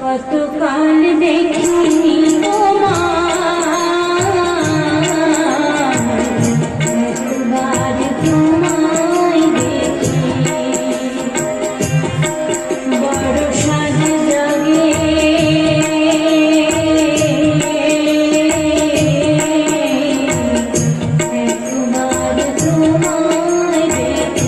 কতকাল দেখিনি একবার তোমায় দেখি বড় সাজ জাগে একবার তোমায় দেখি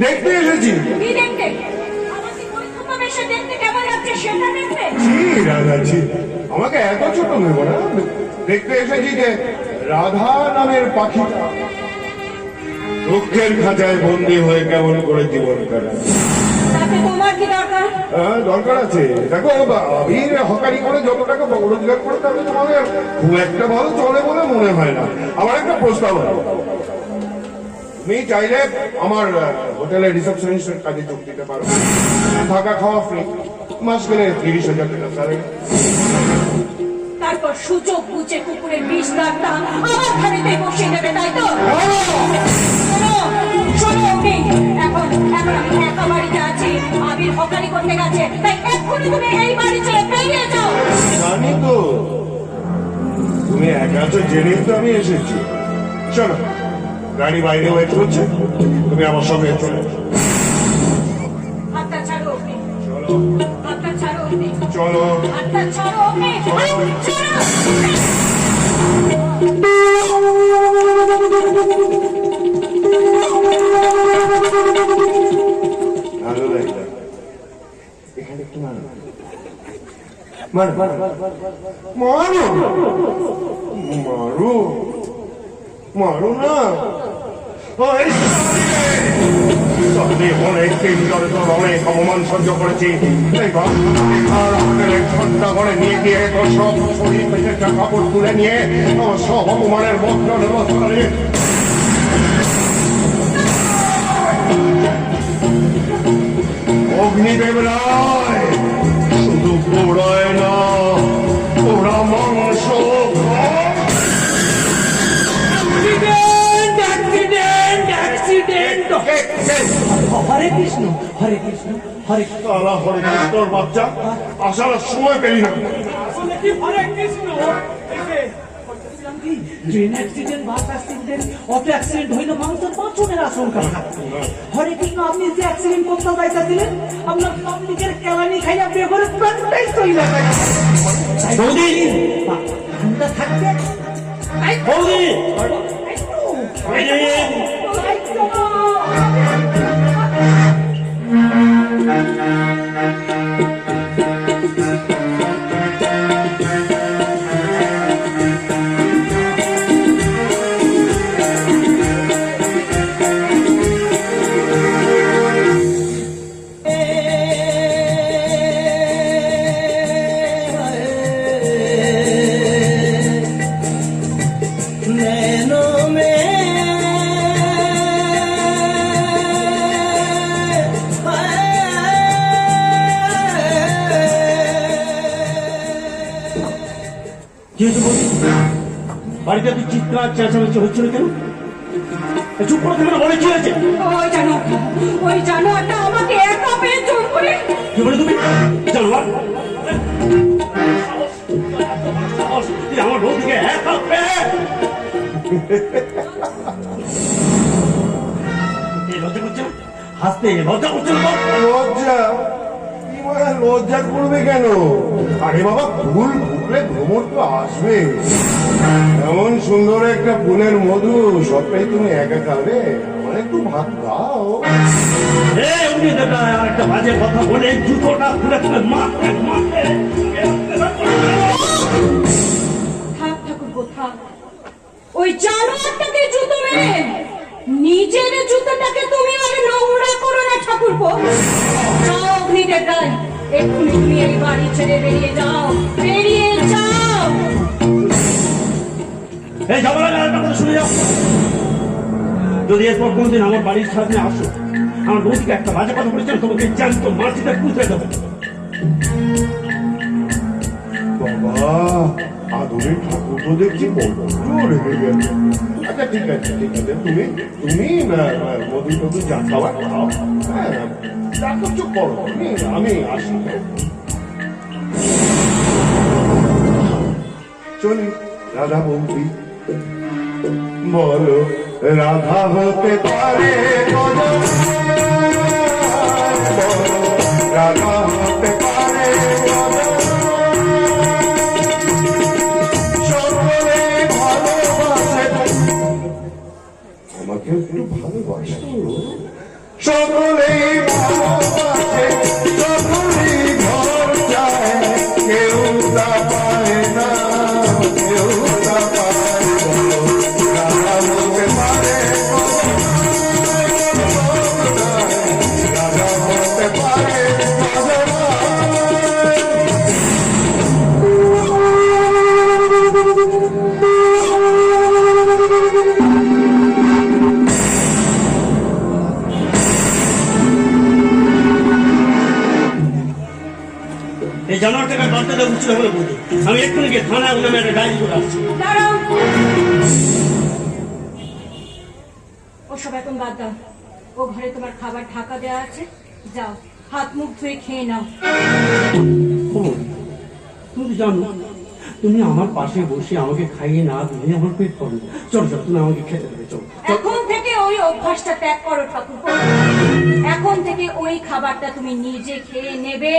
দেখতে এসেছি। আমাকে এত ছোট নেব না, দেখতে এসেছি যে রাধা নামের পাখিটা দুঃখের খাঁচায় বন্দী হয়ে কেমন করে জীবন কাটায়। দরকার আছে, দেখো আমি হকারি করে যত টাকা রোজগার করে তাহলে তোমাদের খুব একটা ভালো চলে বলে মনে হয় না। আমার একটা প্রস্তাব, তুমি চাইলে আমার হোটেলের রিসেপশনিস্টের কাজে যোগ দিতে পারো, থাকা খাওয়া ফ্রি, মাস গেলে 30,000 টাকা স্যালারি। তারপর সুযোগ বুঝে কুকুরের বিষ দাঁতটা আমার ঘাড়িতে বসিয়ে দেবে, তাই তো? শোনো অগ্নি, এখন আমি একা বাড়িতে আছি, আবির হকারি করতে গেছে, তাই এক্ষুনি তুমি এই বাড়ি ছেড়ে বেরিয়ে যাও। জানি তো তুমি একা আছো, জেনেই তো আমি এসেছি। চলো, গাড়ি বাইরে ওয়েট করছে, তুমি আমার সঙ্গে চলে। হাতটা ছাড়ো অগ্নি, চলো হাতটা ছাড়ো অগ্নি, চলো, হাতটা ছাড়ো অগ্নি, ছাড়ো। ভালো লাগলো, এখানে একটু মারো মারো মারো মারো মারো না। অনেকদিন ধরে তোর অনেক অপমান সহ্য করেছি, আর আমাদের 1 ঘন্টা করে নিয়ে গিয়ে তোর সব শরীর থেকে কাপড় তুলে নিয়ে আমার সব অপমানের বস্ত্র অগ্নিদেব রায় শুধু পোড়ায় না, পোড়া মাংস। হরে কৃষ্ণ হরে কৃষ্ণ হরে তারা হরে কৃষ্ণর বাচ্চা, আসার সময় পেলি না। Hare Krishna. Train accident, bus accident, auto accident হইলে মানুষের বাঁচনের আশঙ্কা থাকতো। হরে কৃষ্ণ, আপনি যে অ্যাক্সিডেন্ট করতে পাইতেছিলেন, আপনার পাবলিকের কেলানি খাইয়া বিয়ে করে প্রাণটাই তৈরি ঠান্ডা থাকবে। কি হয়েছে বলি? বাড়িতে তুই চিৎকার চেঁচামেচি হচ্ছিল কেন? চুপ করে থাকবে না, বলে কি হয়েছে? ওই জানোয়ারটা আমাকে একা পেয়ে জোর করে। কি বলে তুমি? জানোয়ার? তুই আমার বউদিকে একা পেয়ে লজ্জা করছে না? হাসতে লজ্জা করছে না? লজ্জা? কি মানে লজ্জা করবে কেন? আরে বাবা, ফুল ফুটলে ভ্রমর তো আসবে। এমন সুন্দর একটা ফুলের মধু সবটাই তুমি একা খাবে? আমার একটু ভাত দাও। আর একটা বাজে কথা বলে জুতোটা খুলে খুলে মারতে মারতে। থাক ঠাকুরপো, থাক। ওই জানোয়ারটাকে জুতো মেরে নিজের জুতোটাকে তুমি আর নোংরা করো না ঠাকুরপো। যাও অগ্নিদেবতায়, এক্ষুনি তুমি এই বাড়ি ছেড়ে বেরিয়ে যাও, বেরিয়ে যাও। এই যাবার আগে আরেকটা কথা শুনে যাও। যদি এরপর কোনদিন আমার বাড়ির সামনে আসো, আমার বউদিকে একটা বাজে কথা বলেছেন, তোমাকে জ্যান্ত মাটিতে পুঁতে দেবো। বাবা, আদরের ঠাকুর তো দেখছি বড্ড রেগে গেছে। আচ্ছা ঠিক আছে, ঠিক আছে, তুমি তুমি মধু টধু যা খাবার খাও। হ্যাঁ, যা করছো করো, আমি আসি। চলি রাধা বৌদি। বলো রাধা হতে পারে বলো, রাধা হতে পারে বলো, সকলে ভালোবাসে। আমাকে একটু ভালোবাসো, সকলেই ভালোবাসে, সকলেই ঘর চায়, কেউ তা পায় না, কেউ তা পায় বলো, রাধা হতে পারে বলো, রাধা হতে পারে বলো। এই জানোয়ারটাকে বাড়তে দেওয়া উচিত হবে বলি। আমি এক্ষুনি গিয়ে থানায় নামে একটা ডায়েরি করে আসছি। দাঁড়াও, ওসব এখন বাদ দাও। ও ঘরে তোমার খাবার ঢাকা দেওয়া আছে, যাও হাত মুখ ধুয়ে খেয়ে নাও। তুমি জানো, তুমি আমার পাশে বসে আমাকে খাইয়ে না দিলে আমার পেট পড়ে। চলো চলো, তুমি আমাকে খেতে দেবে, চলো। এখন থেকে ওই অভ্যাসটা ত্যাগ করো ঠাকুরপো। এখন থেকে ওই খাবারটা তুমি নিজে খেয়ে নেবে।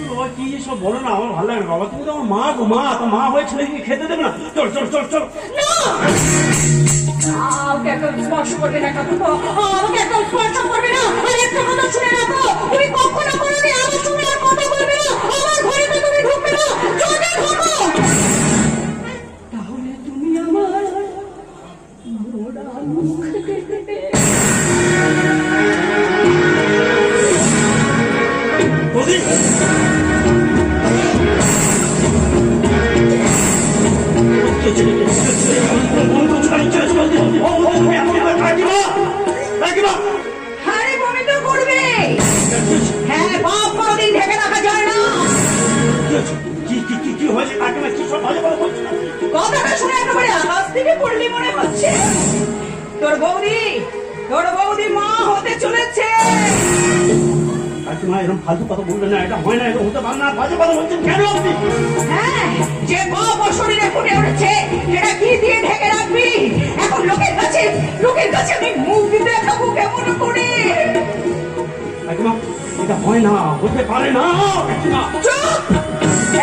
বাবা কি সব বলো না, আমার ভালো লাগে না। বাবা তুমি তো আমার মা গো, মা তো মা হয়ে ছেলেকে খেতে দেবে না? চল চল চল চল। না! আমাকে একদম স্পর্শ করবে না ঠাকুরপো, আমাকে একদম স্পর্শ করবে না। আর একটা কথা শুনে রাখো, তুমি কখনো কোনোদিন আমার সঙ্গে আর কথা বলবে না, আমার ঘরে তো তুমি ঢুকবে না। যদি ঢুকো তাহলে তুমি আমার মোড়া মুখ দেখবে। বৌদি! আরে বমি তো করবে। হ্যাঁ, বাপ কোনোদিন ঢেকে রাখা যায় না। কি হয়েছে কাকিমা? কি সব ভালো ভালো বলছো? কথাটা শুনে একেবারে আকাশ থেকে পড়লি মনে হচ্ছে। তোর বৌদি মা হতে চলেছে। কাকিমা এরকম ফালতু কথা বলবে না, এটা হয় না, এটা হতে পারে না। বাজে কথা বলছেন কেন আপনি? হ্যাঁ, যে বাপ ওর শরীরে ফুটে উঠেছে সেটা কি দিয়ে ঢেকে রাখবি? এখন লোকের কাছে আমি মুখ দিতে থাকবো কেমন করে? কাকিমা এটা হয় না, হতে পারে না। কাকিমা চুপ,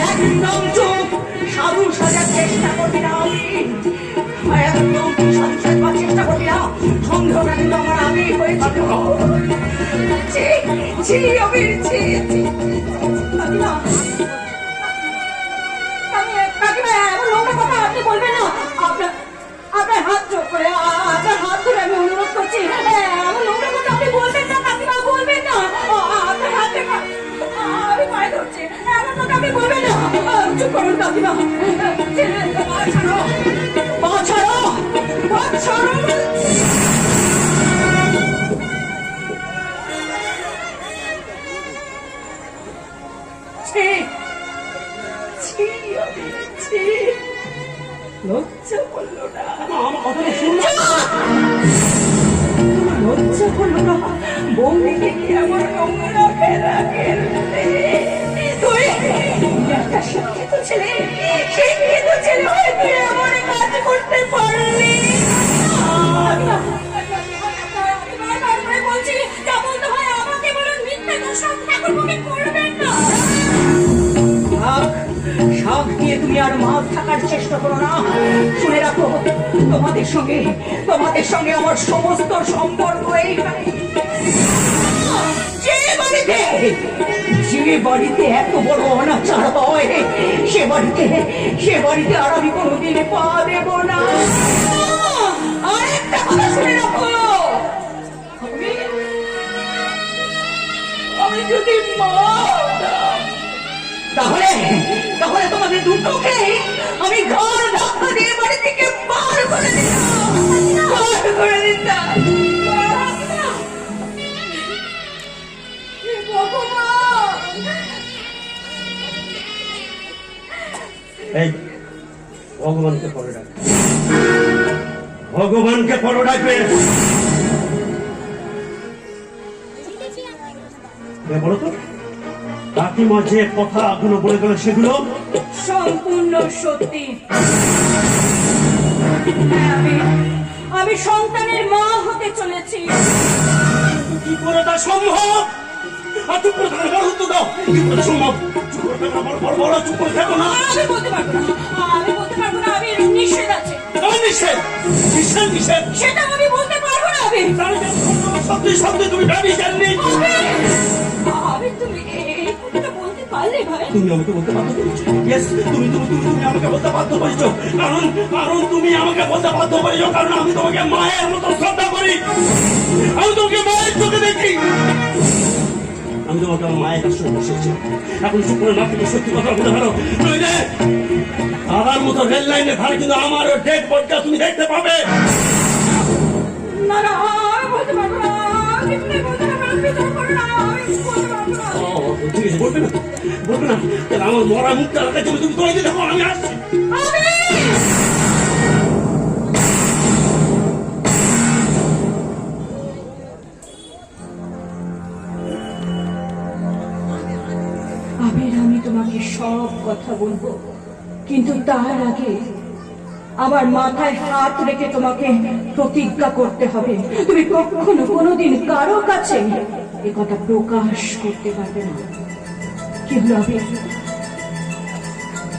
একদম চুপ। সাধু সাজার চেষ্টা করবি না। আমি একদম সাধু সাজবার চেষ্টা করবি না। সন্দেহটা কিন্তু আমার আমি হয়েছিল। ছি অবির, ছি। কাকিমা এমন নোংরা কথা আপনি বলবেন না। আপনার হাত জোর করে, আপনার হাত ধরে আমি অনুরোধ করছি, এমন নোংরা কথা আপনি বলবেন না কাকিমা, বলবেন না। আপনার হাতে আমি পায়ে ধরছি, এমন কথা আপনি বলবেন না। চুপ করুন কাকিমা, পা ছাড়ো। ছি ছি, আবির, ছি। লজ্জা করলো না? আমার কথাটা শুন না। তোমার লজ্জা করলো না? বৌদিকে কি আমার নোংরা ফেরা খেলতে? তুই একটা শিক্ষিত ছেলে হয়ে তুই এমন কাজ করতে পারলি? আমি বারবার করে বলছি, যা বলতে হয় আমাকে বলুন, মিথ্যে দোষারোপ ঠাকুরপোকে করবেন না। শাক দিয়ে তুমি আর মাছ থাকার চেষ্টা করো না। শুনে রাখো, তোমাদের সঙ্গে আমার সমস্ত সম্পর্ক এইখানে। যে বাড়িতে এত বড় অনাচার হয়, সে বাড়িতে আর আমি কোনোদিন পা দেব না। আর একটা কথা শুনে রাখো, আমি যদি মা হতাম, তাহলে তোমাদের দুটোকে আমি ঘর ধাক্কা দিয়ে বাড়ি থেকে বার করে দিতাম। এই ভগবানকে পরে ডাক, ভগবানকে পরে ডাকবে। বলো তো, কাকিমা যে কথা এখনো বলে গেল সেগুলো সম্পূর্ণ সত্যি। আমি সন্তানের মা হতে চলেছি। কি করে তা সম্ভব? আর চুপ করে থাকলে বড় হতো দাও, কি করে সম্ভব? চুপ করে থাকো না, বড় চুপ করে থাকো না। আমি বলতে পারবো না, আমি নিষেধ আছে। নিষেধ সেটা আমি বলতে পারবো না। শব্দে তুমি গাড়ি জাননি। তুমি এই কথাটা বলতে পারলে ভাই? তুমি আমাকে বলতে বাধ্য করেছো। ইয়েস, তুমি আমাকে বলতে বাধ্য করেছো, কারণ তুমি আমাকে বলতে বাধ্য করেছো, কারণ আমি তোমাকে মায়ের মতো শ্রদ্ধা করি, আমি তোমাকে মায়ের চোখে দেখি। আমি তোমাকে আমার মায়ের কাছে বসেছি। এখন চুপ করে না থেকে সত্যি কথা বলে ভালো, নইলে দাদার মতো রেল লাইনে ধারে কিন্তু আমার ডেড বডিটা তুমি দেখতে পাবে। না, আমি বলতে পারবো না। ঠিক আছে, বলবে না তাহলে আমার মরা মুখটা রাখার জন্য তুমি তোমাকে দেখো, আমি আসছি। আবির, আমি তোমাকে সব কথা বলবো, কিন্তু তার আগে আমার মাথায় হাত রেখে তোমাকে প্রতিজ্ঞা করতে হবে, তুমি কখনো কোনোদিন কারো কাছে এ কথা প্রকাশ করতে পারবে না। কি হলো আবির?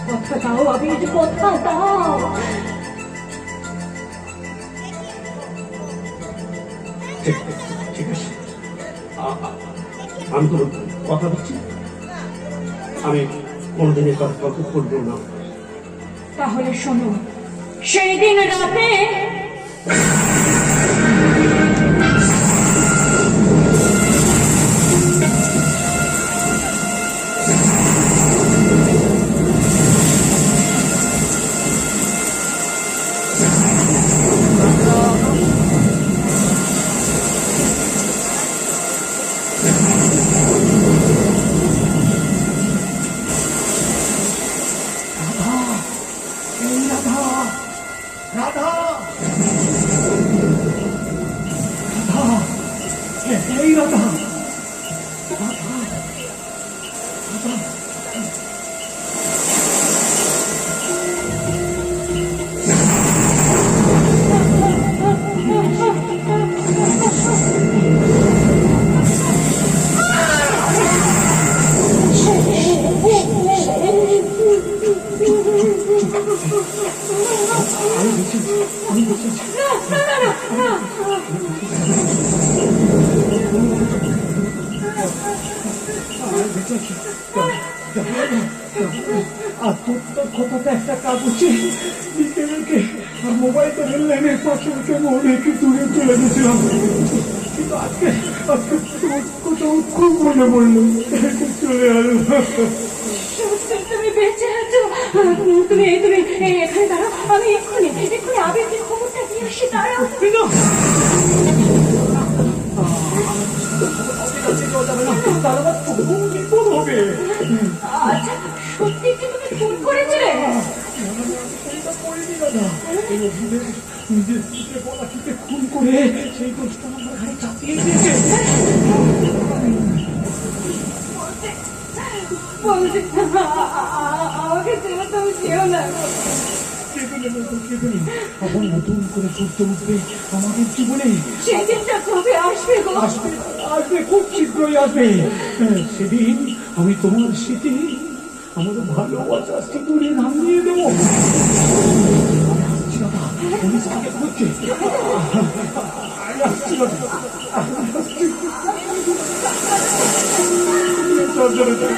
কথা দাও আবির, কথা দাও। ঠিক আছে, আমি তো কথা দিচ্ছি, আমি কোনদিনের কথা করবো না। তাহলে শোনো, সেই দিন রাতে আর তোর কথাটা একটা কাগজে লিখে রেখে আর মোবাইলটা রেল লাইনের পাশে রেখে অনেক দূরে চলে গেছিলাম, কিন্তু আজকে তোর কথা খুব মনে পড়লো, চলে এলো। তুমি বেঁচে আছো, তুমি এখানে দাঁড়াও, আমি এক্ষুনি আবিরকে খবরটা দিয়ে আসি। দাঁড়াও। বিপদ হবে। আচ্ছা সত্যি কি তুমি খুন করেছিলে? এটা করিনি দাদা, এই অভিযোগ নিজের স্ত্রীকে পলাশিকে খুন করে সেই দোষটা আমার ঘাড়ে চাপিয়ে দিয়েছে। বলছি, আমাকে ছেড়ে তুমি যেও না। এখন নতুন করে সূর্য উঠবে আমাদের জীবনে। সেই দিনটা কবে আসবে গো? আসবে, আসবে, খুব শীঘ্রই আসবে। সেদিন আমি তোমার স্মৃতি, আমার ভালোবাসা সিঁদুরে নামিয়ে দেবো। আসছি দাদা, পুলিশ আমাকে খুঁজছে। আসছি দাদা, আসছি। চল, চল, চল।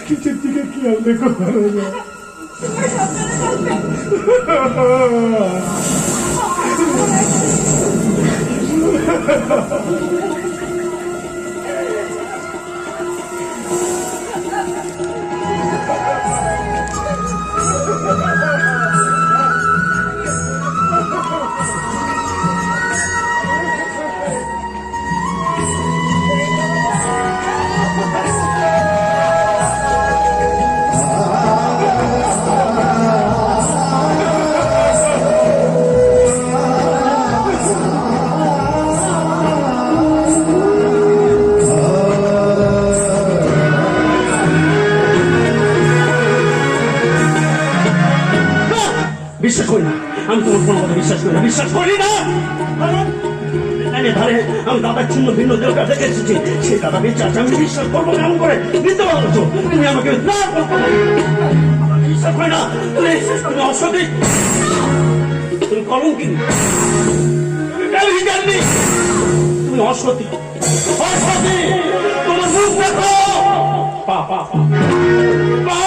কিচের দিকে খেয়াল দেখো। বিশ্বাস করি না, আমি তোমার কোনো কথা বিশ্বাস করি না, বিশ্বাস করি না। ধারে আমি দাদার ছিন্ন ভিন্ন দেহটা দেখে এসেছি, সেই দাদা বেঁচে আছে, আমি বিশ্বাস করবো কেমন করে? মিথ্যে বলছো তুমি আমাকে, বিশ্বাস করি না। তুমি অসতী, তুমি কলঙ্কিনী, তুমি অসতী, অসতী। তোমার মুখ দেখো, পা পা পা পা।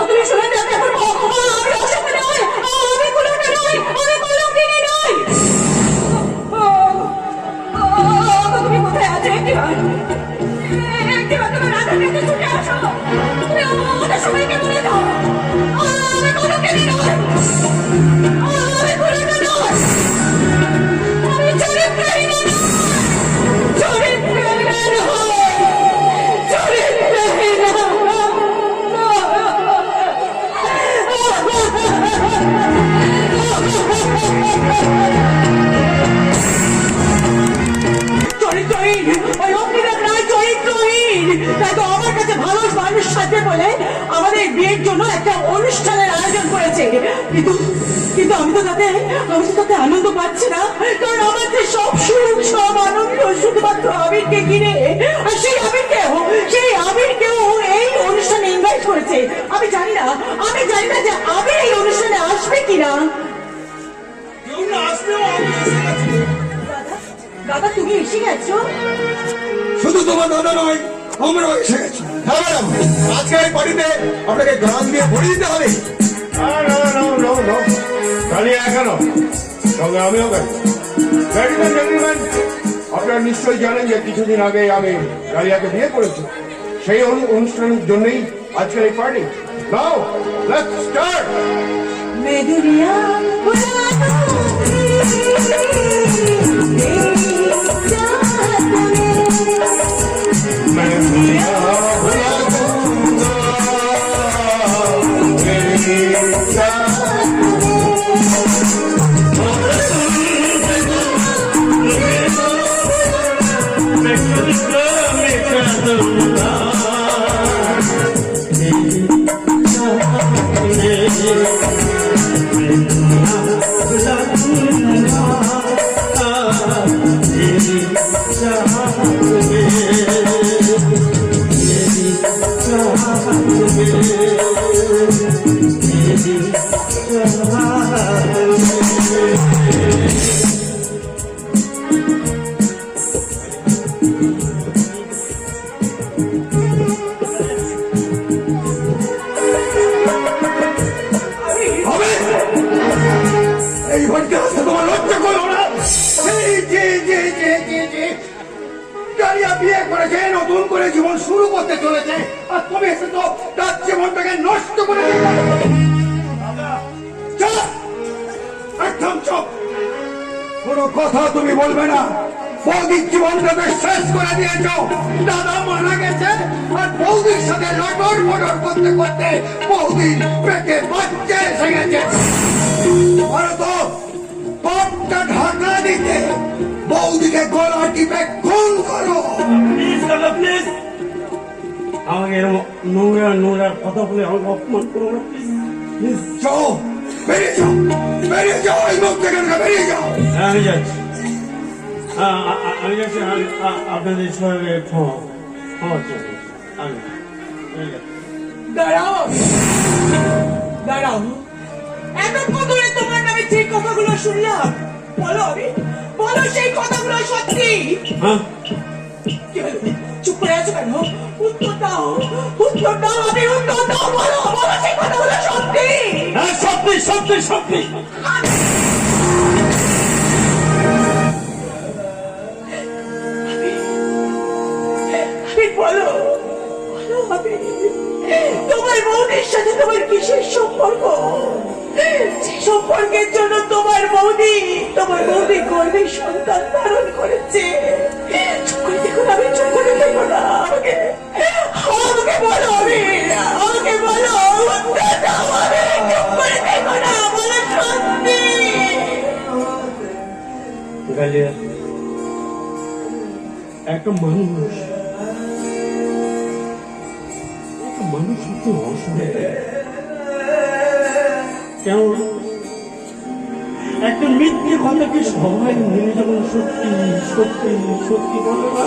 তুমি শুনে যাবে, আমি অসুখী নই, আমি কলঙ্কিনী নই, আমি কলঙ্কিনী নই। তুমি কোথায় আছো? একটিবার তোমার রাধার কাছে ছুটে আসো। তুমি আমাদের সবাইকে বলে দাও আমি কলঙ্কিনী নই। কিন্তু আমি তো তাতে আনন্দ পাচ্ছি না, কারণ আমার যে সব সুখ সব আনন্দ শুধুমাত্র আবিরকে ঘিরে, আর সেই আবিরকেও এই অনুষ্ঠানে ইনভাইট করেছে। আমি জানি না যে আবির এই অনুষ্ঠানে আসবে কিনা। কেউ না আসলেও আমি এসে গেছি। দাদা তুমি এসে গেছো? শুধু তোমার দাদা নয়, আমরাও এসে গেছি। হ্যাঁ ম্যাডাম, আজকে এই পার্টিতে আপনাকে গান দিয়ে ভরিয়ে দিতে হবে। কালিয়া এখনো সঙ্গে আমিও গেছি। আপনারা নিশ্চয়ই জানেন যে কিছুদিন আগে আমি কালিয়াকে বিয়ে করেছি। সেই অনুষ্ঠানের জন্যই আজকের এই পার্টি। Now let's start. মেদুরিয়া এই বাড়িতে আসতে তোমার লজ্জা করো না? কালিয়া বিয়ে করেছে, নতুন করে জীবন শুরু করতে চলেছে, আর তুমি এসে তো তার জীবনটাকে নষ্ট করে দিলে। চুপ! একদম চুপ! কোনো কথা তুমি বলবে না। বৌদির জীবনটাকে শেষ করে দিয়েছ। দাদা মারা গেছে, আর বৌদির সাথে লটর মটর করতে করতে বৌদির পেটে বাচ্চা এসে গেছে। আর তো পথটা ঢাকা দিতে বৌদিকে গলা টিপে খুন করো। প্লিজ দাদা, প্লিজ আমাকে এরকম নোংরা কথা বলে আমাকে অপমান করো না, প্লিজ। যাও, বেরিয়ে যাও, বেরিয়ে যাও, এই মুখ থেকে বেরিয়ে যাও। আমি যাচ্ছি, আপনাদের সবাই ক্ষমা চাই। আমি যাচ্ছি। দাঁড়াও, এতক্ষণ ধরে তোমার নামে যে কথাগুলো শুনলাম, বলো সেই কথাগুলো সত্যি? হ্যাঁ, কি হলো? চুপ করে আছো কেন? উত্তর দাও, আমি উত্তর দাও, বলো সেই কথাগুলো সত্যি? হ্যাঁ, সত্যি সত্যি সত্যি। বলো তোমার বৌদির সাথে তোমার কিসের সম্পর্ক? যে সম্পর্কের জন্য তোমার বৌদি গর্ভের সন্তান ধারণ করেছে। চুপ করে দেখো না, আমি চুপ করে দেখো না, আমাকে বলো, আমাকে বলো, চুপ করে দেখো না, বলো সত্যি। গালিয়া একটা মানুষ হচ্ছে অসুবিধা। কেন একটা মিথ্যে কথাকে সবাই মেনে যখন সত্যি সত্যি সত্যি বলে না,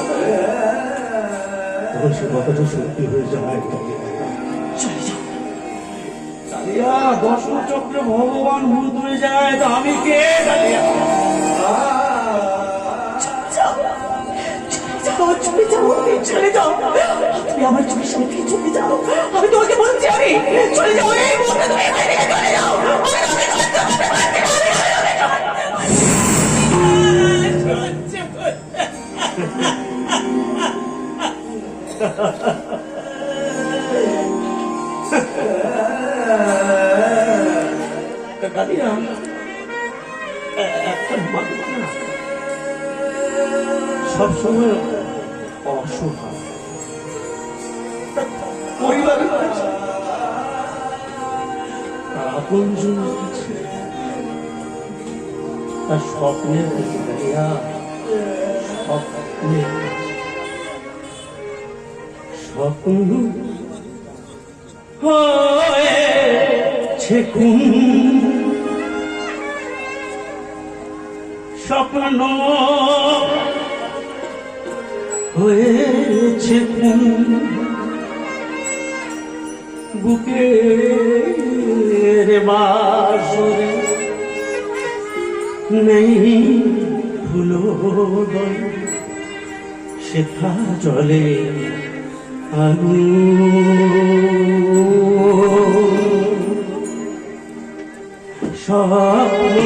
তখন সে কথাটা সত্যি হয়ে যায়। কালিয়া দশম চক্রে ভগবান ভূত হয়ে যায়, তো আমি কে? কালিয়া চলে যাও, তুমি আমার চোখের সামনে থেকে চলে যাও। আমি তোমাকে বলছি, আমি চলে যাও, এই মুহূর্তে তুমি এখান থেকে চলে যাও। কালিয়া একটা মানুষ না সবসময় অসহায়, পরিবারের কাছে তার আপনজন আছে, তার স্বপ্নের কাছে। কালিয়া স্বপ্নের কাছে, স্বপ্ন হয়েছে খুন, স্বপ্ন হয়েছে বুকের বাসরে নেই ফুলো সেথা জলে স্বপ্ন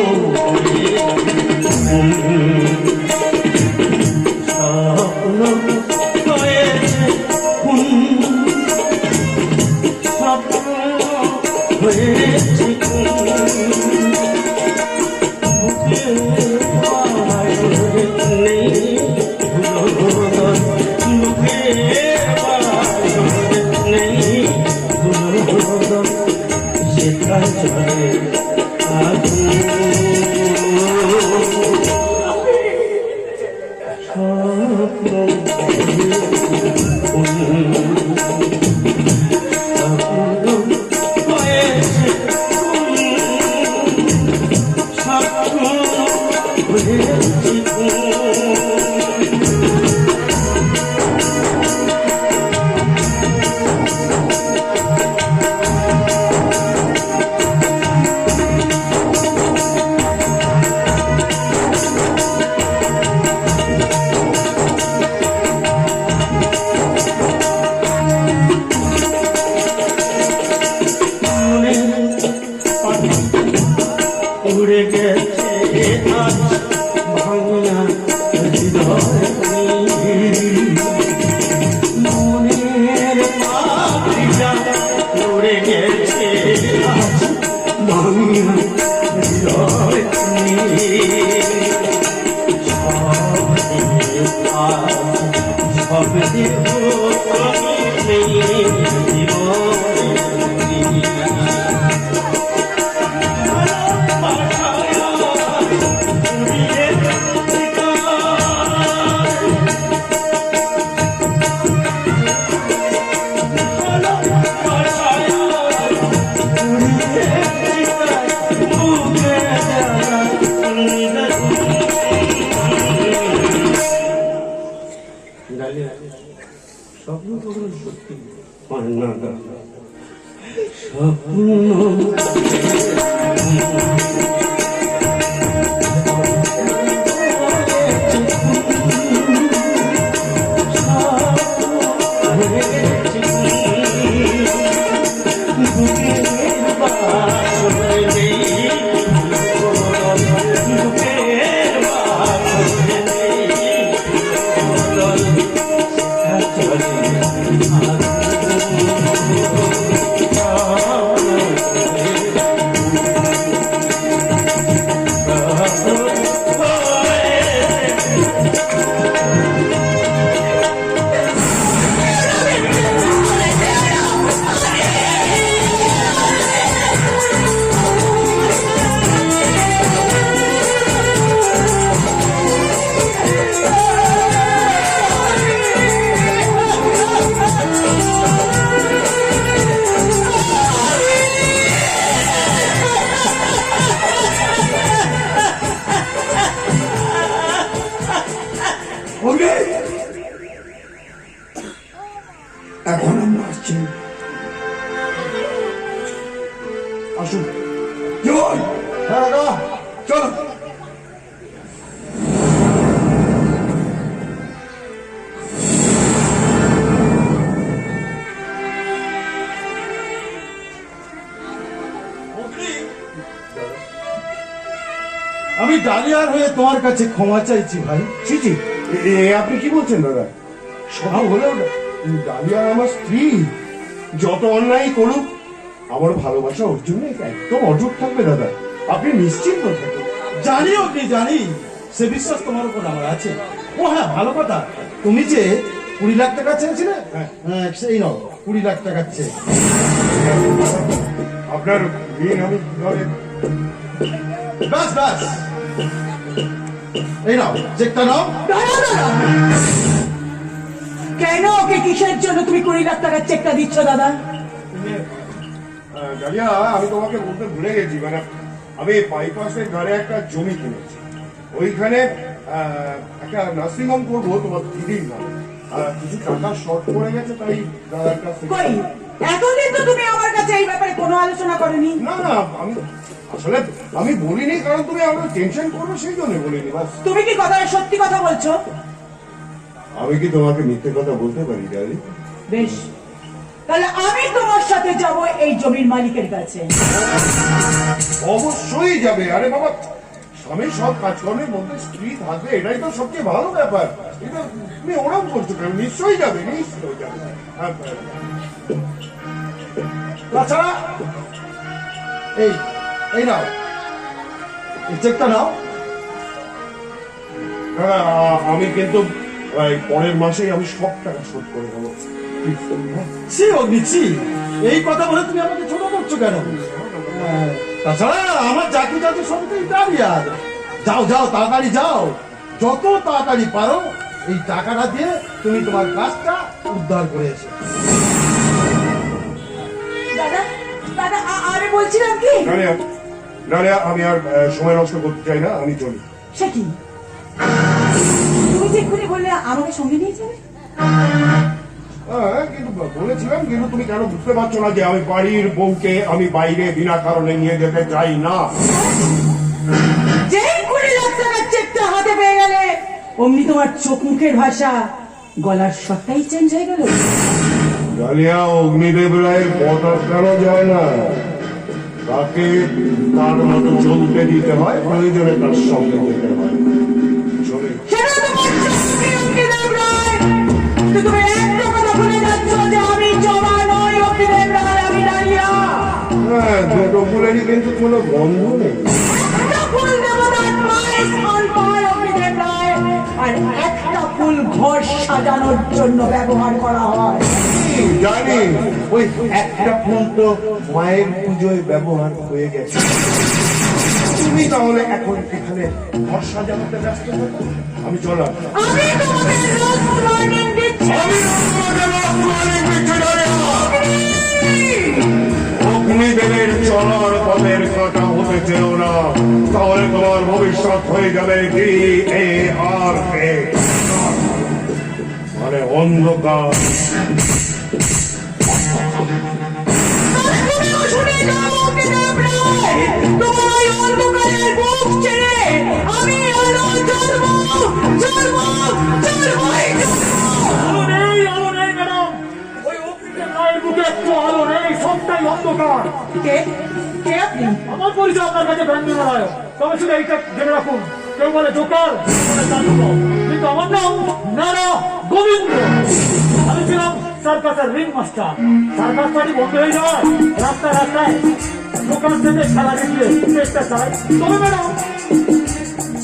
হয়েছে স্বপ্ন হয়েছে উড়ে গেছে আজ ভাঙা হৃদয় মনের পাখিটা উড়ে গেছে আজ ভাঙা হৃদয় সব দেব স্বপ্ন সত্যি এখন আমরা আসছি। আসুন জয়। হ্যাঁ দাদা চলো। আমি ডালিয়ার হয়ে তোমার কাছে ক্ষমা চাইছি ভাই। ছি, আপনি কি বলছেন দাদা? সব হলেও ডালিয়া আমার স্ত্রী, যত অন্যায় করুক আমার ভালোবাসা ওর জন্য একদম অটুট থাকবে দাদা, আপনি নিশ্চিন্ত থাকুন। জানি অগ্নি জানি, সে বিশ্বাস তোমার উপর আমার আছে। ও হ্যাঁ ভালো কথা, তুমি যে 20 লাখ টাকা চেয়েছিলে, হ্যাঁ সেই নাও 20 লাখ টাকা চেয়ে। আপনার ঋণ আমি কিভাবে? বাস বাস এই নাও চেকটা নাও। কেন ওকে কিসের জন্য তুমি 20 লাখ টাকার চেকটা দিচ্ছ দাদা? ডালিয়া, আমি তোমাকে বলতে ভুলে গেছি, মানে আমি বাইপাসের ধারে একটা জমি কিনেছি, ওইখানে একটা নার্সিং হোম করবো তোমার দিদির নাম। কিছু টাকা শর্ট পড়ে গেছে, তাই দাদার কাছে। কই এতদিন তো তুমি আমার কাছে এই ব্যাপারে কোনো আলোচনা করনি। না না, আসলে আমি বলিনি, কারণ তুমি আমরা টেনশন করবে সেই জন্য বলিনি। বাস। তুমি কি কথাটা সত্যি কথা বলছো? আমি কি তোমাকে মিথ্যে কথা বলতে পারি ডালি? বেশ, তাহলে আমি তোমার সাথে যাব এই জমির মালিকের কাছে। অবশ্যই যাবে। আরে বাবা, স্বামীর সব কাজকর্মের মধ্যে স্ত্রী থাকবে, এটাই তো সবচেয়ে ভালো ব্যাপার। এটা তুমি ওরম করছো কেন? নিশ্চয়ই যাবে, নিশ্চয়ই যাবে। তাছাড়া এই নাও, এই চেকটা নাও। আমি কিন্তু পরের মাসেই আমি সব টাকা শোধ করে দেবো। ছি অগ্নি, ছি, এই কথা বলে তুমি আমাকে ছোট করছো কেন? তাছাড়া আমার চাকরি আছে সবই তো ইটালিয়ান। যাও যাও, তাড়াতাড়ি যাও, যত তাড়াতাড়ি পারো এই টাকাটা দিয়ে তুমি তোমার কাজটা উদ্ধার করে এসো। দাদা দাদা, আমি বলছিলাম কি, নাহলে আমি আর সময় নষ্ট করতে চাই না, আমি চলি। সে কি তুমি যে এক্ষুনি বললে আমাকে সঙ্গে নিয়ে যাবে? কিন্তু বলেছিলাম, কিন্তু তুমি কেন বুঝতে পারছো না যে আমি বাড়ির বউকে আমি বাইরে বিনা কারণে নিয়ে যেতে চাই না? যেই 20 লাখ টাকার চেকটা হাতে পেয়ে গেলে অমনি তোমার চোখ মুখের ভাষা, গলার স্বরটাই চেঞ্জ হয়ে গেল। ডালিয়া, অগ্নিদেব রায়ের কথা কেন যায় না? তাকে তার মতো চলতে দিতে হয়, প্রয়োজনে তার সঙ্গে যেতে হয়। চলে। সেটা তোমার চোখে অগ্নিদেব রায়, কিন্তু তুমি একটা কথা ভুলে যাচ্ছ যে আমি জমা নই অগ্নিদেব রায়, আমি ডালিয়া। হ্যাঁ, দুটো ফুলেরই কিন্তু কোনো গন্ধ নেই। একটা ফুল দেবতার পায়ে স্থান পায় অগ্নিদেব রায়, আর একটা ফুল ঘর সাজানোর জন্য ব্যবহার করা হয়। জানি, ওই একটা ফুল তো মায়ের পুজোয় ব্যবহার হয়ে গেছে। তুমি তাহলে এখন এখানে ঘর সাজানোতে ব্যস্ত থাকো, আমি চললাম। আমি তোমাকে লাস্ট ওয়ার্নিং দিচ্ছি। অগ্নিদেবের চলার পথের কাটা হতে চেও না, তাহলে তোমার ভবিষ্যৎ হয়ে যাবে DARK, মানে অন্ধকার। শুনে যাও অগ্নিদেব রায়, তোমার ওই অন্ধকারের বুক ছেড়ে আমি আলো জ্বলবো, জ্বলবো, জ্বলবোই আলো নেই, আলো নেই ম্যাডাম, ওই অগ্নিদেব রায়ের বুকে একটু আলো নেই, সবটাই অন্ধকার। কে কে আপনি? আমার পরিচয় আপনার কাছে ব্যান্ড নারায়ণ, তবে শুধু এইটা জেনে রাখুন, কেউ বলে জোকার, কেউ বলে জাদুকর, কিন্তু আমার নাম নারা গোবিন্দ। আমি ছিলাম সার্কাসের রিং মাস্টার। সার্কাস পার্টি বন্ধ হয়ে যায়, রাস্তায় রাস্তায় দোকান থেকে খেলা দেখিয়ে চেষ্টা চাই। তবে ম্যাডাম,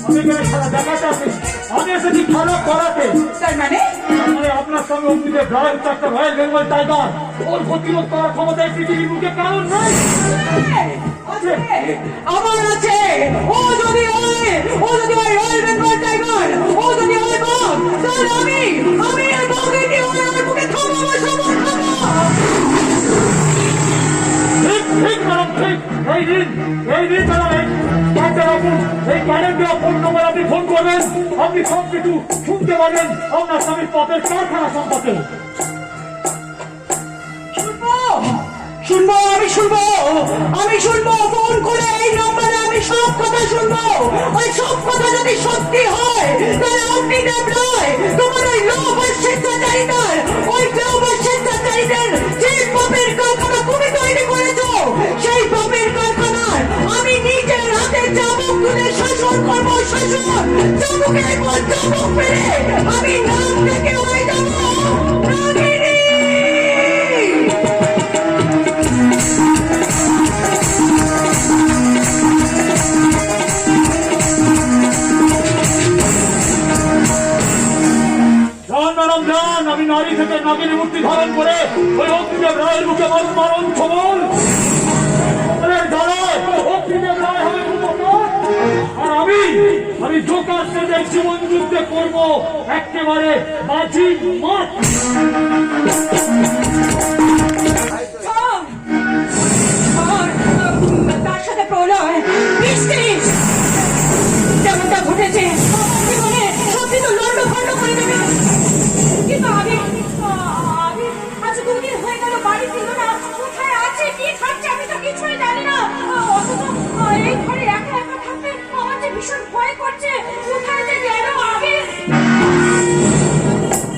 আমি এখানে খেলা দেখাতে আসি, আমি এসেছি খেলা করাতে। তার মানে আপনার সঙ্গে অগ্নিদেব রায় হচ্ছে একটা রয়্যাল বেঙ্গল টাইগার, ওর প্রতিরোধ করার ক্ষমতা এই পৃথিবীর বুকে কারণ নেই। আছে, আমার আছে। ও যদি হয়, ও যদি হয় রয়্যাল বেঙ্গল টাইগার, ও যদি হয় বাঘ, তাহলে আমি আর বাঘের নিয়ে ওর আমার বুকে থামাবো, সবার থামাবো। ঠিক ঠিক ম্যাডাম, ঠিক। এই দিন ম্যাডাম, এই কার্ডটা রাখুন, এই কার্ডের দেওয়া ফোন নম্বর আপনি ফোন করবেন, আপনি সব কিছু শুনতে পারবেন আপনার স্বামীর পথের কারখানা সম্পর্কে। শুনবো, আমি শুনবো ফোন করে এই নম্বরে আমি সব কথা শুনবো। ওই সব কথা যদি সত্যি হয়, তাহলে অগ্নিদেব রায় তোমার ওই লোভ আর স্বেচ্ছাচারিতার, ওই লোভ আর স্বেচ্ছাচারিতার যে পাপের কারখানা তুমি তৈরি করেছো, সেই পাপের কারখানার আমি নিজের হাতে চাবুক তুলে শাসন করবো, শাসন। চাবুকের পর চাবুক পেরে আমি নাম থেকে হয়ে যাবো নাগিনী। ম্যাডাম যান, আমি নারী থেকে নাগিনী মূর্তি ধারণ করে ওই অগ্নিদেব রায়ের মুখে মারণ ছবল। অগ্নিদেব রায় হবে উপকার, আর আমি জোকার সাথে জীবন যুদ্ধে করবো একেবারে বাজি মাঠ। তার সাথে প্রলয়, বৃষ্টি, যেমনটা ঘটে চলেছে, আমার জীবনে সব কিছু লন্ডভন্ড করে দেবে। কিন্তু আমি আজ 2 দিন হয়ে গেল বাড়ি ছিল না, কোথায় আছে কি খাচ্ছে আমি তো কিছুই জানি না। অথচ এই ঘরে একা একা থাকতে আমার যে ভীষণ ভয় করছে, কোথায় যে গেল আমি।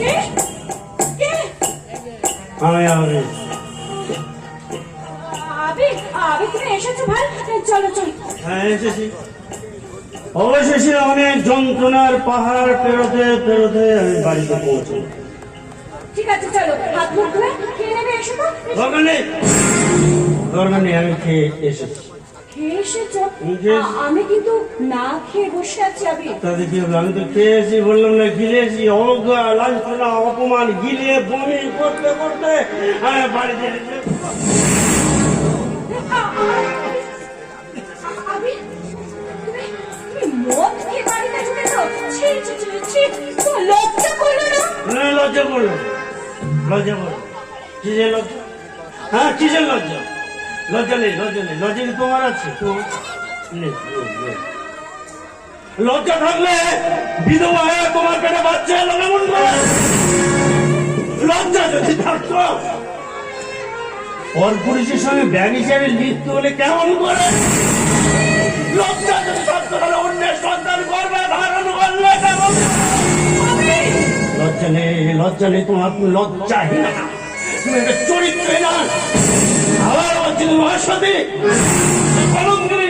কে কে আবি তুমি এসেছো ভাই, চলো চলো। হ্যাঁ এসেছি। অবশেষে অনেক যন্ত্রণার পাহাড় পেরোতে পেরোতে আমি বাড়িতে পৌঁছলাম। ঠিক আছে চলো, হাত মুখ ধুয়ে খেয়ে নেবে, এসো তো। দরকার নেই, দরকার নেই, আমি খেয়ে এসেছি। খেয়ে এসেছো? Yes. আমি কিন্তু না খেয়ে বসে আছি আবি। তাতে কি হলো? আমি তো খেয়েছি, বললাম না, গিলেছি, অবজ্ঞা লাঞ্ছনা অপমান গিলিয়ে বমি করতে করতে আমি বাড়িতে আবি তুমি মদ খেয়ে বাড়িতে ঢুকেছো? ছি ছি ছি ছি, তোমার লজ্জা করলো না? লজ্জা করলো, লজ্জা করলো, কিসের লজ্জা? হ্যাঁ কিসের লজ্জা? লজ্জা নেই, লজ্জা নেই, লজ্জা কি তোমার আছে? নেই, নেই। লজ্জা থাকলে বিধবা হয়ে তোমার পেটে বাচ্চা এলো কেমন করে? লজ্জা যদি থাকতো ওর পুরুষের সঙ্গে ব্যাগ হিসাবে লিপ্ত হলে কেমন করে? লজ্জা যদি থাকতো তাহলে অন্যের সন্তান করবে ধারণ করলে কেমন? লজ্জা নেই, লজ্জা নেই তোমার, লজ্জাহীন তুমি একটা চরিত্রহীন। আবার আমার যদি মহাসতী কলঙ্কিনী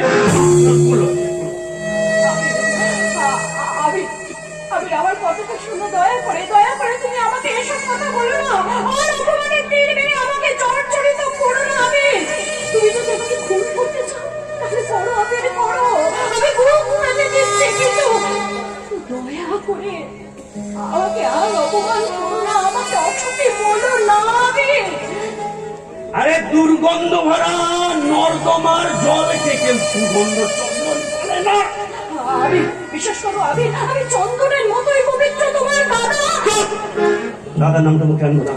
আমি আমার কথাটা শুনো, দয়া করে তুমি আমাকে এসব কথা বলো না। আর অপমানের তীর মেরে আমাকে জর্জরিত করো না আমি। তুমি যদি আমাকে খুন করতে চাও তাহলে করো, আমি করো, আমি বুক খুলে দিচ্ছি, কিন্তু দয়া করে আমাকে আর অপমান করো না, আমাকে অসতী বলো না আমি। আরে দুর্গন্ধ ভরা নর্দমার জল থেকে সুগন্ধ চন্দন চলে না। আমি বিশ্বাস করো, আমি চন্দনের মতোই পবিত্র তোমার দাদা। দাদার নামটা মুখে আনবো না,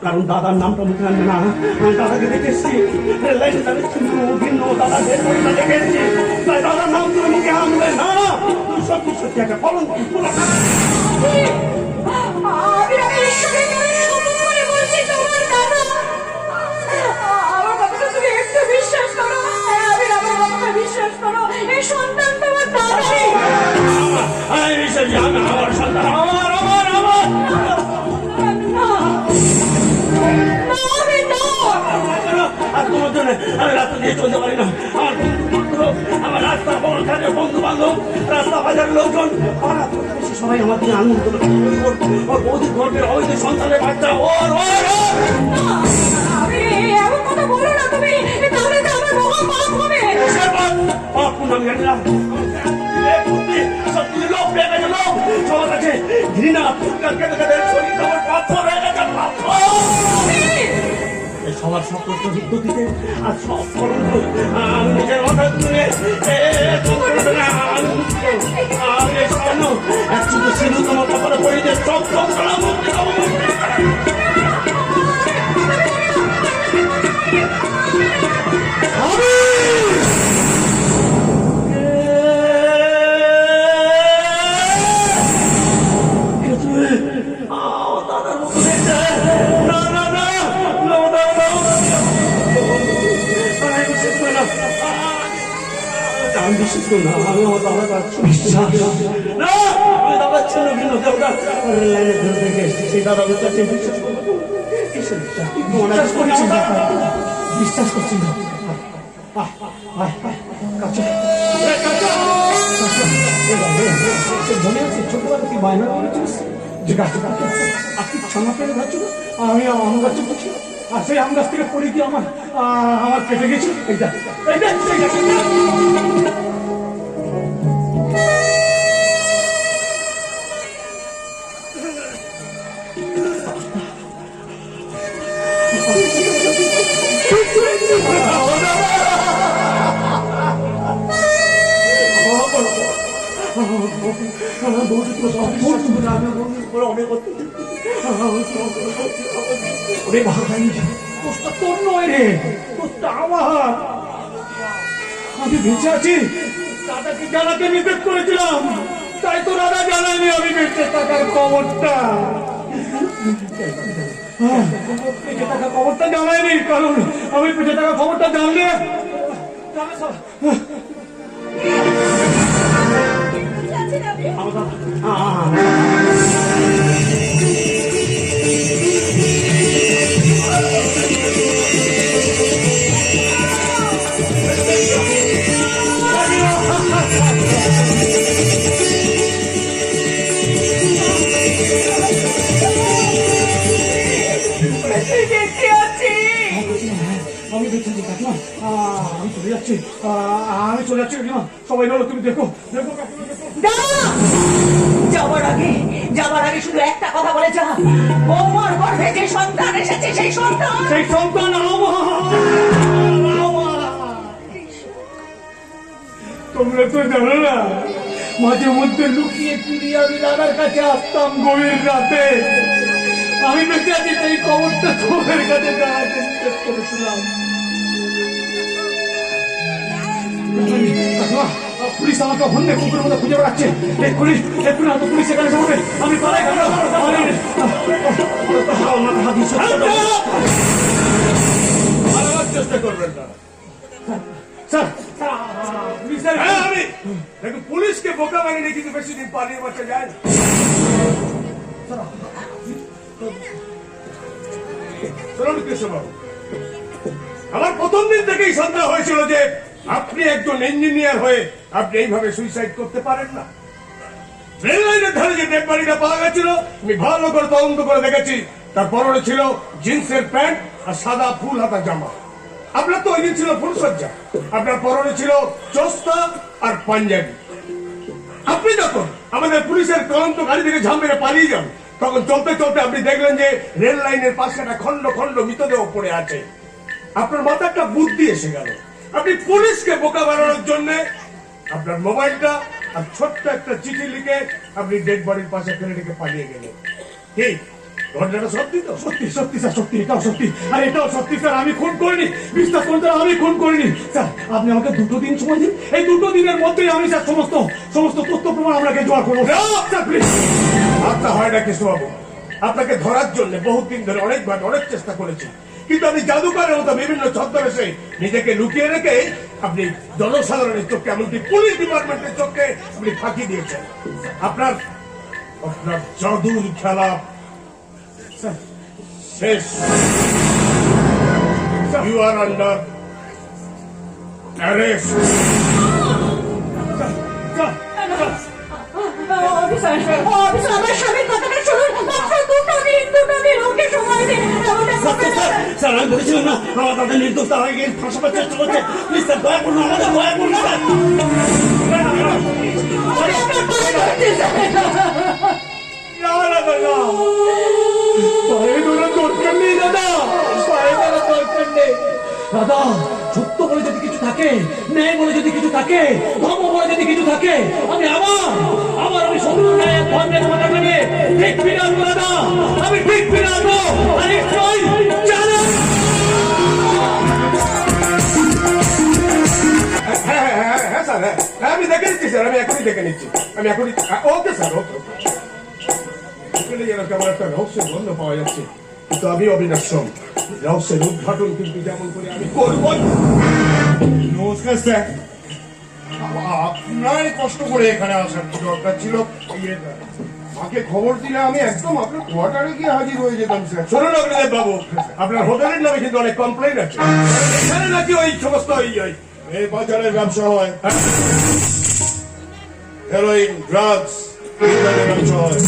কারণ দাদার নামটা মুখে আনবো না। আমি দাদাকে দেখেছি, রেললাইনে দাঁড়িয়ে ভিন্ন দাদাদের মহিলা দেখেছি, তাই দাদার নাম তুমি মুখে আনবে না। তুই সত্যি সত্যি একটা কলঙ্ক। আমি ঈশ্বরের নামে শপথ করে বলছি তোমার দাদা। আমার কথাটা তুমি একটু বিশ্বাস করো, আমার কথাটা বিশ্বাস করো, এই সন্তান তোমার দাদারই। আমি বিশ্বাসী, আমি আমার সন্তান, আমার আমার আমার আর তোমার জন্য আমি রাস্তা দিয়ে চলতে পারি না। আমার বন্ধু, আমার রাস্তা বড় বন্ধু বান্ধব, রাস্তা বাজারের লোকজন, সবাই আমার দিকে আনন্দ করে। ওর বৌদির গর্বের অবৈধ সন্তানের বাচ্চা, ওর ওর আমি এমন কথা বলো না তুমি, তাহলে তো আমার মহা পাপ হবে। আমি জানিলাম সত্যি লোক পেয়ে গেছে, লোক সবার কাছে ঘৃণা ফুটকার কেটে কেটে শরীর আমার পাথর হয়ে গেছে, পাথর। সবার সব প্রশ্ন উত্তর দিতে আর সব আমি নিজের মাথা তুলে আমি সামান্য একটু সিঁদুর তোমার কপালে পড়ে দিয়ে সব যন্ত্রণা মুক্তি দেবো। আমি বিশ্বাস করি না, আমি আমার দাদা ছিল ভিন্ন দেবতা লাইনে ধরে থেকে এসেছি, সেই দাদাদের কাছে বিশ্বাস করবো। বিশ্বাস করছি না। মনে আছে ছোটবেলা কি বায়না করেছিস যে গাছে আপনি ছানা পেরে যাচ্ছ না, আমি আম গাছে বলছি, আর সেই আম গাছ থেকে পড়ে গিয়ে আমার কেটে গেছে। এইটা তোর নয় রে, তোরটা আমার। আমি বেঁচে আছি, দাদাকে জানাতে নিষেধ করেছিলাম, তাই তো দাদা জানায়নি আমি বেঁচে থাকার খবরটা। বেঁচে থাকার খবরটা জানায়নি, কারণ আমি বেঁচে থাকার খবরটা জানলে আমি বেঁচে আছি কাকিমা। আমি চলে যাচ্ছি, আমি চলে যাচ্ছি কাকিমা। সবাই বলো তুমি দেখো দেখো কাকিমা দেখো। দাঁড়া! যাবার আগে শুধু একটা কথা বলে যা, বৌমার গর্ভে যে সন্তান এসেছে সেই সন্তান তোমরা তো জানো না, মাঝে মধ্যে লুকিয়ে ফিরিয়ে আমি দাদার কাছে আসতাম গভীর রাতে। আমি বেঁচে আছি সেই খবরটা তোমাদের কাছে জানাতে নিষেধ করেছিলাম। পুলিশ আমাকে হন্যে কুকুরের মতো খুঁজে বেড়াচ্ছে। এক্ষুনি হয়তো পুলিশ এখানে যাবে। আমি পালাই চেষ্টা করবেন না স্যার। আমি দেখুন, পুলিশকে বোকা বানিয়ে কিন্তু বেশি দিন পালিয়ে বাঁচা যায় না। শুনুন কৃষ্ণবাবু, আমার প্রথম দিন থেকেই সন্দেহ হয়েছিল যে আপনি একজন ইঞ্জিনিয়ার হয়ে আপনি এইভাবে সুইসাইড করতে পারেন না। রেল লাইনের ধারে যে ডেড বডিটা পাওয়া গেছিল, আমি ভালো করে তদন্ত করে দেখেছি। তার পরনে ছিল জিন্সের প্যান্ট আর সাদা ফুল হাতা জামা। আপনার তো ওই দিন ছিল ফুলসজ্জা, আপনার পরনে ছিল চোস্তা আর পাঞ্জাবি। আপনি যখন আমাদের পুলিশের তদন্ত গাড়ি থেকে ঝাঁপ মেরে পালিয়ে যান, তখন চলতে চলতে আপনি দেখলেন যে রেল লাইনের পাশে একটা খন্ড খন্ড মৃতদেহ পড়ে আছে। আপনার মাথায় একটা বুদ্ধি এসে গেল। আপনি পুলিশকে বোকা বানানোর জন্য আপনার মোবাইলটা আর ছোট্ট একটা চিঠি লিখে আপনি ডেড বডির পাশে ফেলে রেখে পালিয়ে গেলেন। কি ঘটনাটা সত্যি তো? সত্যি সত্যি স্যার, সত্যি, এটাও সত্যি। আর এটাও সত্যি স্যার, আমি খুন করিনি। বিশ্বাস করুন স্যার, আমি খুন করিনি। স্যার আপনি আমাকে 2 দিন সময় দিন। এই 2 দিনের মধ্যেই আমি স্যার সমস্ত তথ্য প্রমাণ আপনাকে জোগাড় করবো। Sir please. আচ্ছা, হয় না কৃষ্ণবাবু, আপনাকে ধরার জন্য বহুত দিন ধরে অনেকবার অনেক চেষ্টা করেছি, কিন্তু আপনি জাদুকরের মতো বিভিন্ন ছদ্মবেশে নিজেকে লুকিয়ে রেখে আপনি জনসাধারণের চোখে, এমনকি পুলিশ ডিপার্টমেন্টের চোখে আপনি ফাঁকি দিয়েছেন। আপনার জাদুর খেলা শেষ। You are under arrest. Officer, আমার স্বামীর কথাটা শুনুন। মাত্র 2 দিন ওকে সময় দিন। স্যার আমি বলেছিলাম না, আমার তাদের নির্দোষ, তারা গিয়ে ফাঁসাবার চেষ্টা করছে। প্লিজ স্যার, দয়া করুন, আমাদের দয়া করুন স্যার। দাদা, সত্য বলে যদি কিছু থাকে, ন্যায় বলে যদি কিছু থাকে, ধর্ম বলে যদি কিছু থাকে, আমি আমি শত্রু ন্যায় ধর্মের মাথা নিয়ে ঠিক ফিরে আসবো দাদা। আমি ঠিক ফিরে আসবো। আর নিশ্চয়ই জানো। হ্যাঁ স্যার, হ্যাঁ আমি দেখে নিচ্ছি স্যার, আমি এখনই দেখে নিচ্ছি। আমি এখনই ওকে স্যার, ওকে। যেন কেমন একটা রহস্যের গন্ধ পাওয়া যাচ্ছে, কিন্তু আমি অবিনাশম। রহস্যের উদ্ঘাটন কিন্তু যেমন করে আমি করব। নমস্কার স্যার, আপনার কষ্ট করে এখানে আসার কি দরকার ছিল? আমাকে খবর দিলে আমি একদম আপনার কোয়ার্টারে গিয়ে হাজির হয়ে যেতাম স্যার। শুনুন অগ্নিদেব বাবু, আপনার হোটেলের নামে কিন্তু অনেক কমপ্লেন আছে। এখানে নাকি ওই সমস্ত এই বাজারের ব্যবসা হয়, হেরোইন, ড্রাগস ইত্যাদির ব্যবসা হয়,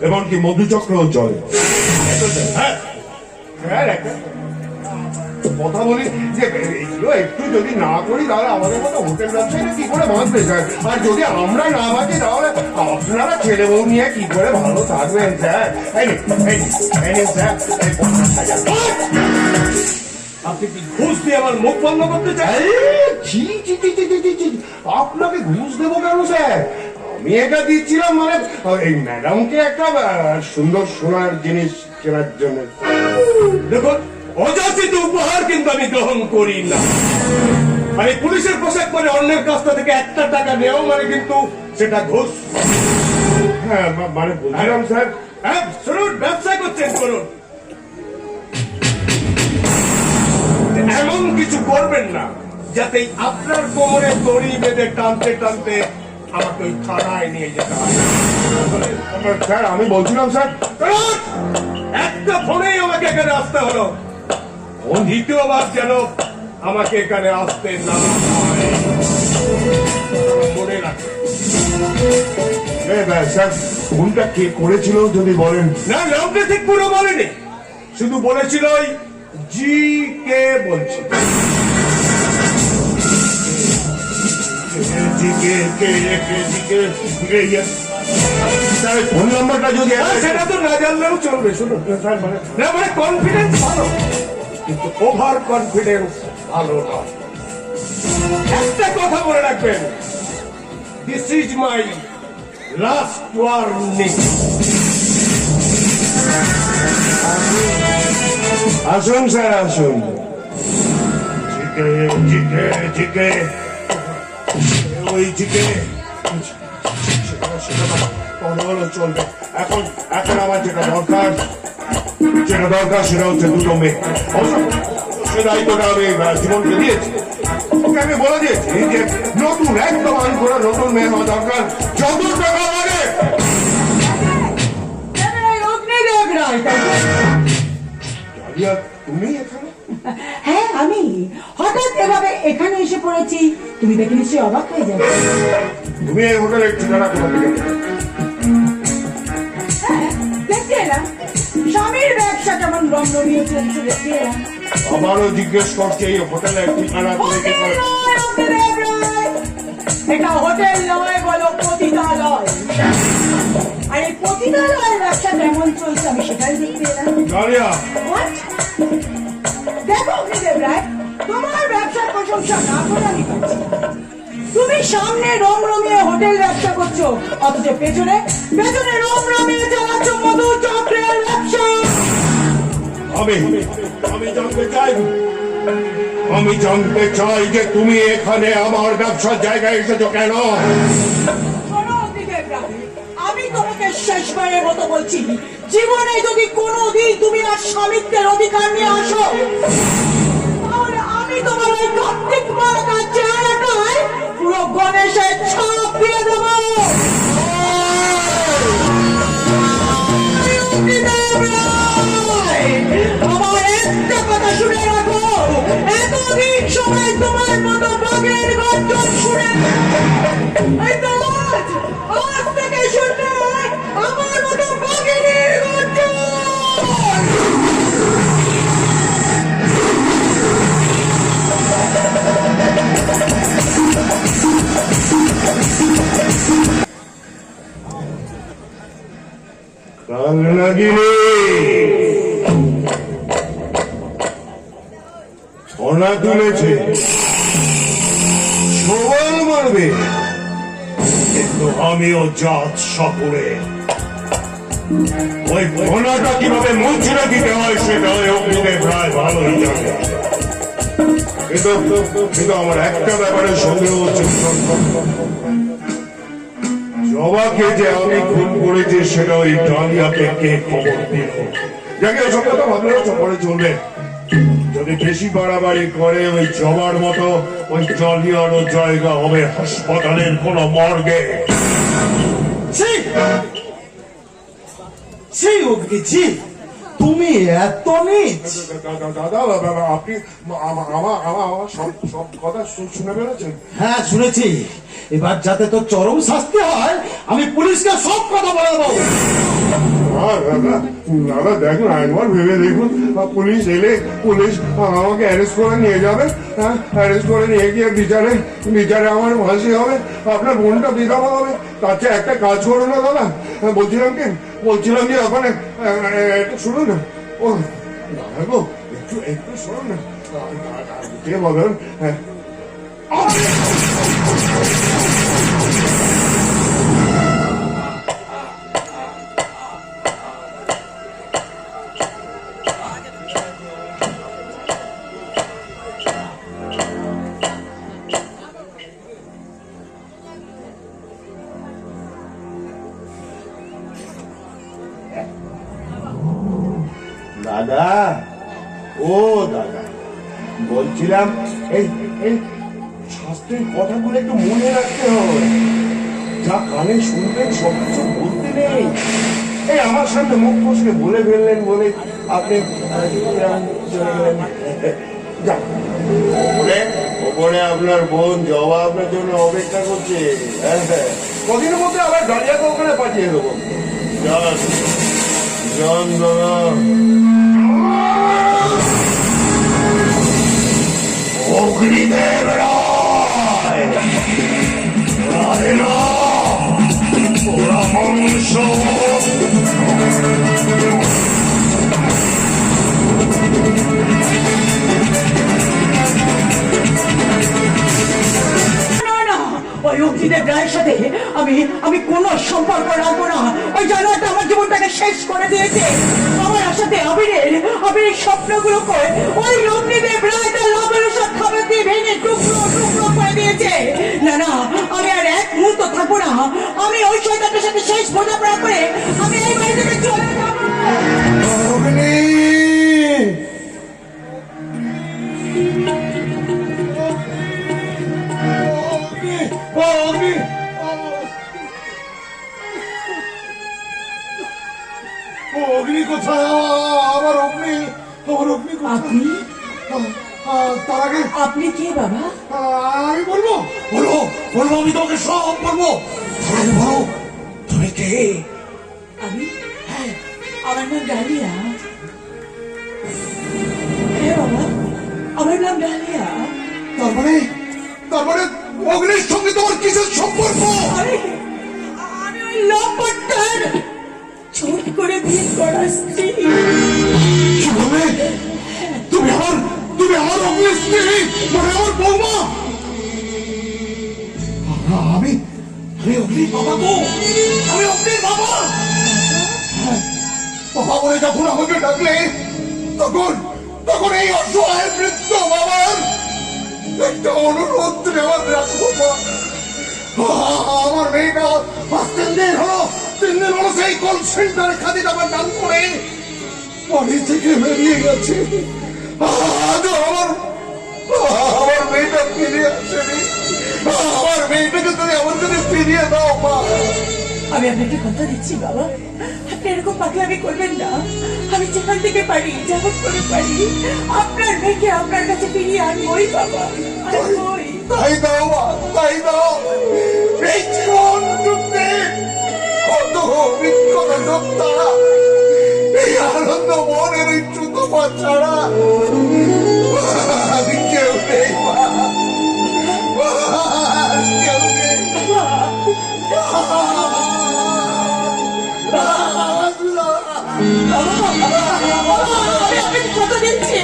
এমনকি মধুচক্রও চলে। হ্যাঁ হ্যাঁ, একটা কথা বলি যে এগুলো একটু যদি না করি তাহলে আমাদের মতো হোটেল ব্যবসায়ীরা কি করে বাঁচবে স্যার? আর যদি আমরা না বাঁচি তাহলে আপনারা ছেলে বউ নিয়ে কি করে ভালো থাকবেন স্যার? স্যার, আপনি কি ঘুষ দিয়ে আমার মুখ বন্ধ করতে চান? আপনাকে ঘুষ দেবো কেন স্যার? আমি এটা দিচ্ছিলাম মানে এই ম্যাডামকে একটা সুন্দর সোনার জিনিস কেনার জন্য। দেখুন, অযাচিত উপহার কিন্তু আমি গ্রহণ করি না। মানে পুলিশের পোশাক পরে অন্যের কাছ থেকে 1 টাকা নেওয়া মানে কিন্তু সেটা ঘুষ। হ্যাঁ মানে বলছিলাম স্যার, হ্যাঁ শুনুন, ব্যবসা করছেন করুন, এমন কিছু করবেন না যাতে আপনার কোমরে দড়ি বেঁধে টানতে টানতে আমাকে ওই থানায় নিয়ে যেতে হয়। স্যার আমি বলছিলাম স্যার, কারণ একটা ফোনেই আমাকে এখানে আসতে হলো, দ্বিতীয়বার যেন আমাকে এখানে আসতে না হয়। মনে রাখবেন। স্যার ফোনটা কে করেছিল যদি বলেন? না, নামটা ঠিক পুরো বলেনি, শুধু বলেছিল ওই জি কে বলছি। ফোন নাম্বারটা যদি সেটা তো না জানলেও চলবে। শুনুন স্যার মানে না, মানে কনফিডেন্স ভালো, কিন্তু ওভার কনফিডেন্স ভালো নয়। একটা কথা মনে রাখবেন, this is my last warning. আসুন স্যার আসুন। জিকে ওই জিকে চলবে। এখন এখন আমার যেটা দরকার সেটা হচ্ছে দুটো মেয়ে। সে দায়িত্বটা আমি জীবনকে দিয়েছি, ওকে আমি বলে দিয়েছি যে নতুন একদম আনকোরা নতুন মেয়ে হওয়া দরকার, যত টাকা লাগে। অগ্নিদেব রায়, তাই তো? ডালিয়া, তুমি এখানে? হ্যাঁ আমি হঠাৎ এভাবে এখানে এসে পড়েছি, তুমি দেখে নিশ্চয়ই অবাক হয়ে যাবে। তুমি এই হোটেলের ঠিকানা কোথা থেকে? হ্যাঁ, দেখতে এলাম স্বামীর ব্যবসা কেমন রমরমিয়ে চলছে, দেখতে এলাম। আবারও জিজ্ঞেস করছে এই হোটেলের ঠিকানা তুমি কি করে? হোটেল নয়, অগ্নিদেব রায়, এটা হোটেল নয়, বলো পতিতালয়। আর এই পতিতালয়ের ব্যবসা কেমন চলছে আমি সেটাই দেখতে এলাম। Dahlia, What? দেখো অগ্নিদেব রায়, তোমার ব্যবসার প্রশংসা না করে আমি পাচ্ছি না। তুমি সামনে রমরমিয়ে হোটেল ব্যবসা করছো, অথচ পেছনে পেছনে রমরমিয়ে চালাচ্ছ মধু চক্রের ব্যবসা। আমি জানতে চাই যে তুমি এখানে আমার ব্যবসার জায়গায় এসেছো কেন? শোনো অগ্নিদেব রায়, আমি তোমাকে শেষবারের মতো বলছি, জীবনে যদি কোনোদিন তুমি আর স্বামিত্বের অধিকার নিয়ে আসো, তাহলে আমি তোমার ওই কার্তিক মার্কার চেহারাটায় পুরো গণেশের ছাপ দিয়ে দেবো। অগ্নিদেব রায়, আমার একটা কথা শুনে রাখো, এতদিন সময় তোমার মতো বাঘের গর্জন শুনে এই তো আজ থেকে শুনবে আমার মতো বাঘের গর্জন। কাল নাগিনী সোনা তুলেছে, সবাই মারবে, কিন্তু আমিও জাত সাপুরে। ওই সোনাটা কিভাবে মুচড়ে দিতে হয় সেটা ওই অগ্নিদেব রায় ভালোই জানে। কিন্তু আমার একটা ব্যাপারে সন্দেহ হচ্ছে, জবাকে যে আমি খুন করেছি সেটা ওই ডালিয়াকে কে খবর দিল? যাকে ওসব কথা ভাবলে পরে চলবে। যদি বেশি বাড়াবাড়ি করে ওই জবার মতো ওই ডালিয়ারও জায়গা হবে হাসপাতালের কোন মর্গে। সেই অগ্নি, তুমি এত নিচ? দাদা আপনি আমার সব কথা শুনে বেরোচ্ছেন? হ্যাঁ শুনেছি, এবার যাতে তোর চরম শাস্তি হয় আমি পুলিশকে সব কথা বলে দেবো। দাদা দেখুন, একবার ভেবে দেখুন, পুলিশ এলে পুলিশ আমাকে অ্যারেস্ট করে নিয়ে যাবে, হ্যাঁ অ্যারেস্ট করে নিয়ে গিয়ে বিচারে আমার ফাঁসি হবে, আপনার বোনটা বিধবা হবে। তার চেয়ে একটা কাজ করো না দাদা, বলছিলাম যে ওখানে একটু শুনুন না, ও দাদা গো একটু শুনুন না, কে বলেন? হ্যাঁ দাদা, ও দাদা, বলছিলাম এই এই শাস্ত্রের কথাগুলো একটু মনে রাখতে হবে। যা কানে শুনবেন সব কিছু বলতে নেই। এই আমার সামনে মুখ ফসকে বলে ফেললেন বলে আপনি চলে গেলেন। যান, ওপরে আপনার বোন জবা আপনার জন্য অপেক্ষা করছে। হ্যাঁ, কদিনের মধ্যে আবার ডালিয়াকে ওখানে পাঠিয়ে দেবো। যান যান দাদা। অগ্নিদেব রায়, রায় না, ওরা মনুষ্য। ওই অগ্নিদেব রায়ের সাথে আমি কোনো সম্পর্ক রাখবো না। ওই জানোয়ারটা আমার জীবনটাকে শেষ করে দিয়েছে। আমার সাথে আবিরের স্বপ্নগুলোকে ওই অগ্নিদেব রায় তার লবণের খাবার দিয়ে ভেঙে টুকরো টুকরো করে দিয়েছে। না না, আমি আর এক মুহূর্ত থাকবো না। আমি ওই শয়তানটার সাথে শেষ বোঝাপড়া করে আমি এই বাড়ি থেকে চলে যাবো। অগ্নি কোথায়? আমার অগ্নি, আমার অগ্নি কোথায়? আপনি তার আগে আপনি কে বাবা? আমি বলবো, বলো বলো, আমি তোমাকে সব বলবো। তার আগে বলো, তুমি কে? আমি, হ্যাঁ, আমার নাম ডালিয়া। হ্যাঁ বাবা, আমার নাম ডালিয়া। তারপরে অগ্নির সঙ্গে তোমার কিসের সম্পর্ক? আমি ওই লম্পটটার ছোট করে বিয়ে করা স্ত্রী। কি বললে? তুমি আমার অগ্নির স্ত্রী, মানে আমার বৌমা? আমি অগ্নির বাবা গো, আমি অগ্নির বাবা। বাবা বলে যখন আমাকে ডাকলে তখন এই অসহায় বৃদ্ধ বাবার একটা অনুরোধ নেওয়ার রাখবো। আমার মেয়েটা আজ 3 দিন হলো সেই কল সেন্টারে খাদিজ আমার নাম করে বাড়ি থেকে বেরিয়ে গেছে। আজও আমার মেয়েটা ফিরে আসেনি। আমার মেয়েটাকে তুমি আমার কাছে ফিরিয়ে দাও মা। আমি আপনাকে কথা দিচ্ছি বাবা, আপনি এরকম পাগলামি করবেন না। আমি যেখান থেকে পারি, যেমন করে পারি, আপনার মেয়েকে আপনার কাছে ফিরিয়ে আনবই বাবা, আনবই। তাই দাও মা, তাই দাও। এই জীবন যুদ্ধে কত অভিজ্ঞতা যোদ্ধা এই আনন্দ মনের এই চুতপা ছাড়া আমি কেউ নেই মা, কেউ নেই। আমি আপনাকে কথা দিচ্ছি।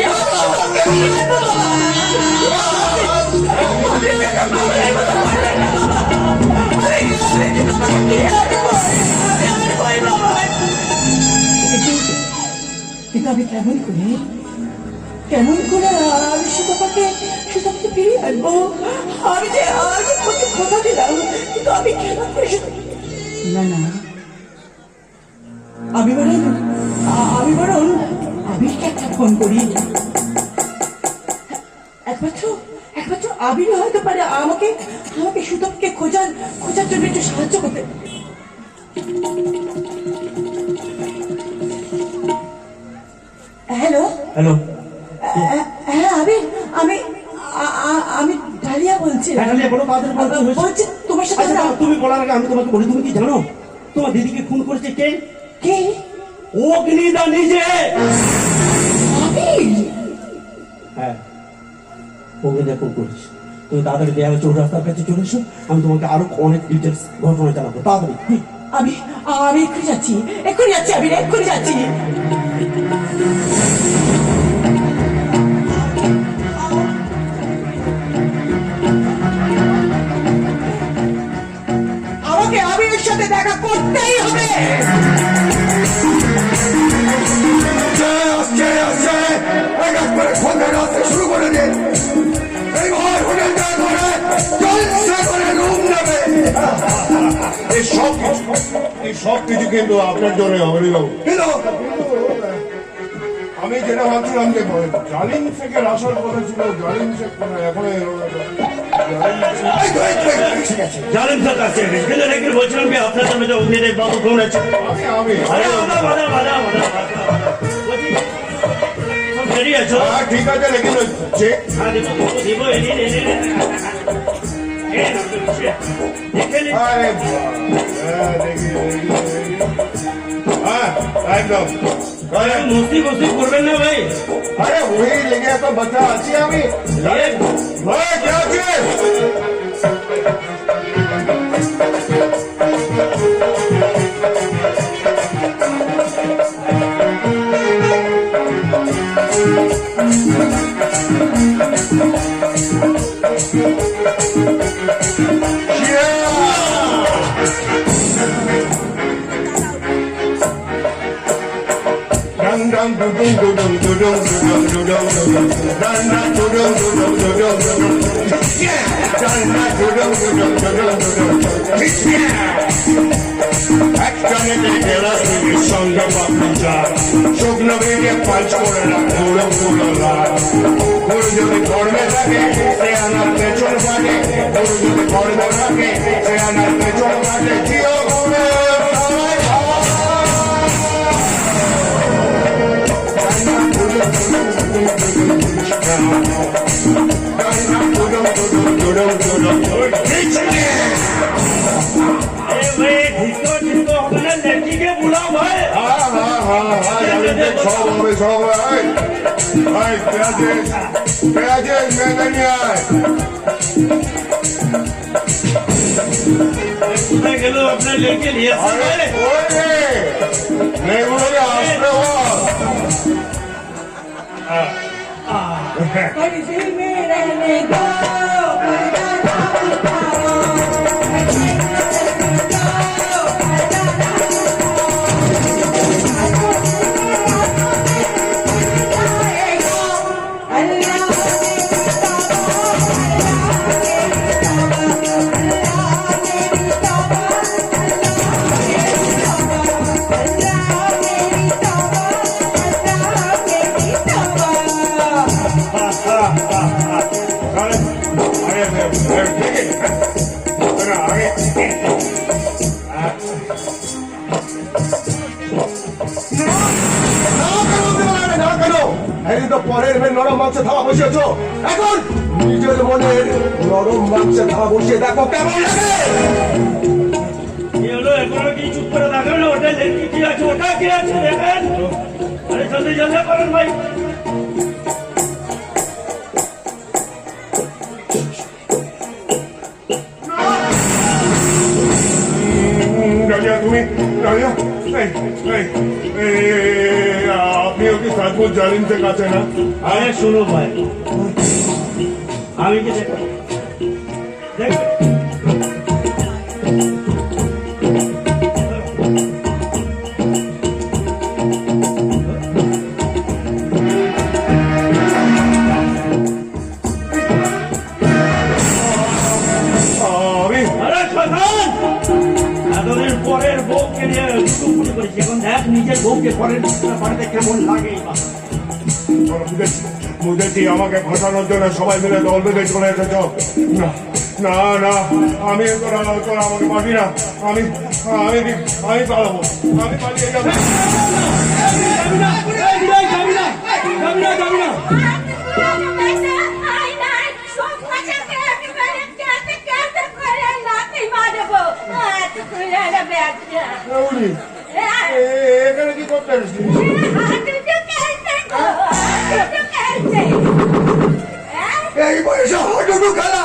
কিন্তু আমি কেমন করে আমি সুতপাকে ফিরিয়ে আনবো? আমি যে কথা দিলাম, কিন্তু আমি কেমন করে না না, আমি বরং আবিরকে একটা ফোন করি। একমাত্র আবির হয়তো পারে আমাকে সুতপকে খোঁজার জন্য একটু সাহায্য করতে। হ্যালো হ্যালো, হ্যাঁ আবির, আমি ডালিয়া বলছি। বলো, বলছি তোমার সাথে তুমি বলার আগে আমি তোমাকে বলি, তুমি কি জানো তোমার দিদিকে খুন করেছে কে? কে? অগ্নিদা নিজে। আবির? হ্যাঁ, অগ্নিদা খুন করেছে। তুমি তাড়াতাড়ি দেয়ালে চোর রাস্তার কাছে চলে এসো, আমি তোমাকে আরো অনেক ডিটেলস ঘটনা জানাবো। তাড়াতাড়ি। আমি এক্ষুনি যাচ্ছি, আবির, এক্ষুনি যাচ্ছি। আমাকে আবিরের সাথে দেখা করতেই হবে। শুরু করে দিন। এই ঘর হোটেলটা ধরে জলসা করে রুম নেবে। এই সব কিছু কিন্তু আপনার জন্য অবনীবাবু। আমি যেটা ভাবছিলাম যে জালিম শেখের আসার কথা ছিল, জালিম শেখ এখন এলো না। জালিম স্যার কাছে কিন্তু নাকি বলছিলাম কি আপনার জন্য যে অগ্নিদেব বাবু ফোন আছে আমি আরে বাধা রেডি আছো ঠিক আছে, লেকিন চেক হ্যাঁ দেবো দেখে নি আরে দেখি হ্যাঁ একদম মস্তি করবেন না ভাই अरे वही लेके तो बच्चा अच्छी अभी क्या चीज শুকনো বেরিয়ে পাঁচ করে না পুরো পুরো গরু যদি কর্মে থাকে সে আনার পেছন থাকে, গরু যদি কর্মে থাকে সে আনার পেছন থাকে। জিও গুরু সবাই বুলাও ভাই সব হবে সব ভাই পেঁয়াজের মেঘে নিয়ে আয়। কোথায় গেল আপনার লেকে নিয়ে আরে ওই রে মেয়েগুলোকে আসতে বল। পরের মেয়ে নরম মাংসে থাবা বসিয়েছ, এখন নিজের মনের নরম মাংসে থাবা বসিয়ে দেখো কেমন লাগে। এখনো কি চুপ করে দেখেন ওটা লেখি কি আছে, ওটা কি আছে দেখেন। আরে জলদি করেন ভাই। তুমি আপনিও কি সাজপুর জালিম থেকে কাছে না? আরে শুনো ভাই, আমি কি দেখ পরের বউকে নিয়ে টুকুটি করেছি, এখন দেখ নিজের বউকে পরের বাড়িতে কেমন লাগে। বুঝেছি আমাকে ফাঁসানোর জন্য সবাই মিলে দল বেঁধে চলে এসেছ। না না না আমি তোরা আমাকে পাবি না, আমি পালাবো, আমি পালিয়ে যাবো। এখানে কি করতে আসছিস? এই বয়সে হাঁটুটু খেলা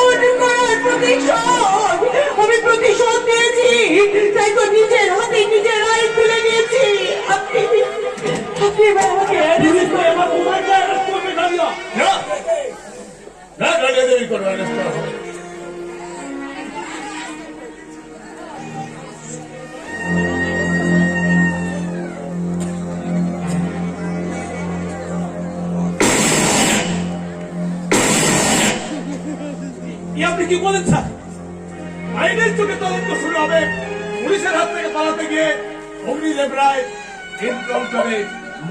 কি বলেন স্যার? আইনের চোখে তদন্ত শুরু হবে। পুলিশের হাত থেকে পালাতে গিয়ে অগ্নিদেব রায় এনকাউন্টারে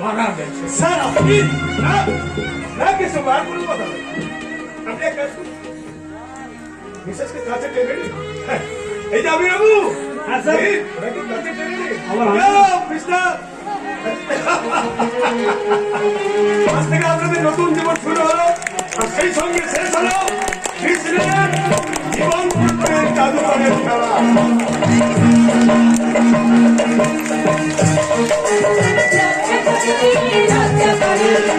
মারা গেছে। স্যার আপনি না না কিছু আর কোনো কথা নেই। আপনি এক কাজ করুন, মিসেসকে কাছে টেনে নিন। হ্যাঁ, এই যে আমি বাবু। হ্যাঁ স্যার, ওনাকে কাছে টেনে নিন। মিস্টার আজ থেকে আপনাদের নতুন জীবন শুরু হলো, আর সেই সঙ্গে শেষ হলো কৃষ্ণের জীবন পুত্রের জাদুকরের খেলা। লজ্জা করে